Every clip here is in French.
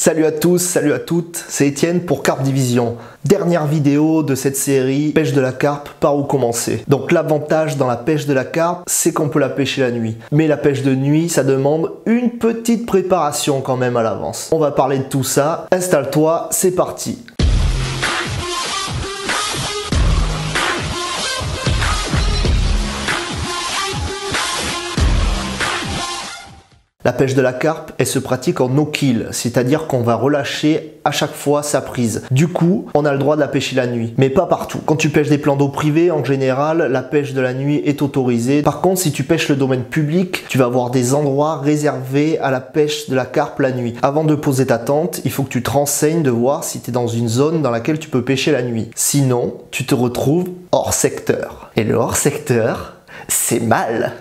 Salut à tous, salut à toutes, c'est Étienne pour Carpe Division. Dernière vidéo de cette série, pêche de la carpe, par où commencer. Donc l'avantage dans la pêche de la carpe, c'est qu'on peut la pêcher la nuit. Mais la pêche de nuit, ça demande une petite préparation quand même à l'avance. On va parler de tout ça, installe-toi, c'est parti. La pêche de la carpe, elle se pratique en no-kill, c'est-à-dire qu'on va relâcher à chaque fois sa prise. Du coup, on a le droit de la pêcher la nuit, mais pas partout. Quand tu pêches des plans d'eau privés, en général, la pêche de la nuit est autorisée. Par contre, si tu pêches le domaine public, tu vas avoir des endroits réservés à la pêche de la carpe la nuit. Avant de poser ta tente, il faut que tu te renseignes de voir si tu es dans une zone dans laquelle tu peux pêcher la nuit. Sinon, tu te retrouves hors secteur. Et le hors secteur, c'est mal.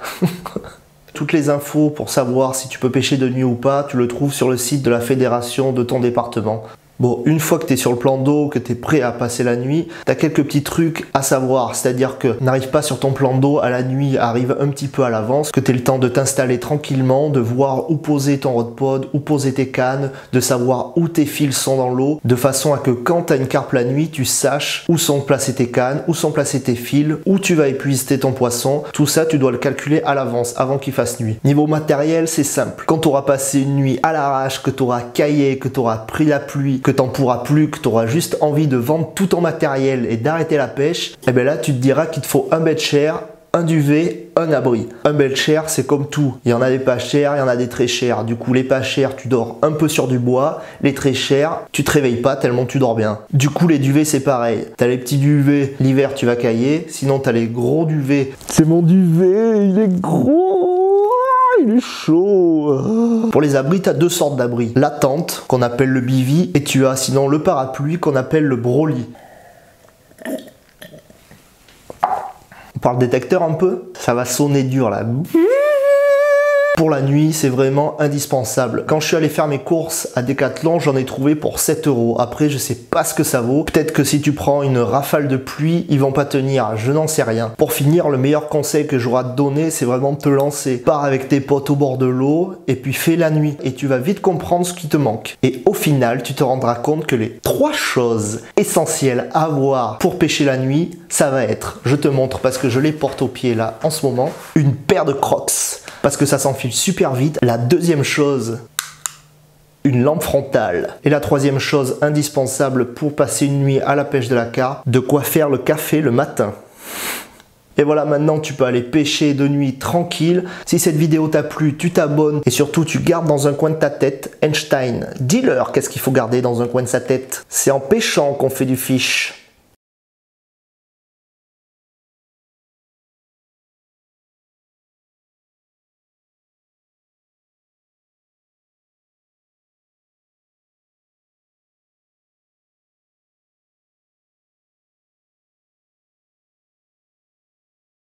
Toutes les infos pour savoir si tu peux pêcher de nuit ou pas, tu le trouves sur le site de la fédération de ton département. Bon, une fois que tu es sur le plan d'eau, que tu es prêt à passer la nuit, tu as quelques petits trucs à savoir. C'est-à-dire que n'arrive pas sur ton plan d'eau à la nuit, arrive un petit peu à l'avance, que tu aies le temps de t'installer tranquillement, de voir où poser ton rod pod, où poser tes cannes, de savoir où tes fils sont dans l'eau, de façon à que quand tu as une carpe la nuit, tu saches où sont placés tes cannes, où sont placés tes fils, où tu vas épuiser ton poisson. Tout ça, tu dois le calculer à l'avance, avant qu'il fasse nuit. Niveau matériel, c'est simple. Quand tu auras passé une nuit à l'arrache, que tu auras caillé, que tu auras pris la pluie, que t'en pourras plus, que tu auras juste envie de vendre tout ton matériel et d'arrêter la pêche, et bien là tu te diras qu'il te faut un bait chair, un duvet, un abri. Un bait chair, c'est comme tout. Il y en a des pas chers, il y en a des très chers. Du coup, les pas chers, tu dors un peu sur du bois. Les très chers, tu te réveilles pas tellement tu dors bien. Du coup, les duvets, c'est pareil. T'as les petits duvets, l'hiver, tu vas cailler. Sinon, t'as les gros duvets. C'est mon duvet, il est gros. Il est chaud. Pour les abris, tu as deux sortes d'abris. La tente, qu'on appelle le bivy, et tu as sinon le parapluie, qu'on appelle le broli. On parle détecteur un peu? Ça va sonner dur là. Pour la nuit, c'est vraiment indispensable. Quand je suis allé faire mes courses à Decathlon, j'en ai trouvé pour 7 €. Après, je sais pas ce que ça vaut. Peut-être que si tu prends une rafale de pluie, ils vont pas tenir. Je n'en sais rien. Pour finir, le meilleur conseil que j'aurai à te donner, c'est vraiment de te lancer. Pars avec tes potes au bord de l'eau et puis fais la nuit. Et tu vas vite comprendre ce qui te manque. Et au final, tu te rendras compte que les 3 choses essentielles à avoir pour pêcher la nuit, ça va être, je te montre parce que je les porte au pied là en ce moment, une paire de Crocs. Parce que ça s'enfile super vite. La deuxième chose, une lampe frontale. Et la troisième chose indispensable pour passer une nuit à la pêche de la carpe, de quoi faire le café le matin. Et voilà, maintenant tu peux aller pêcher de nuit tranquille. Si cette vidéo t'a plu, tu t'abonnes et surtout tu gardes dans un coin de ta tête Einstein. Dis-leur qu'est-ce qu'il faut garder dans un coin de sa tête. C'est en pêchant qu'on fait du fish.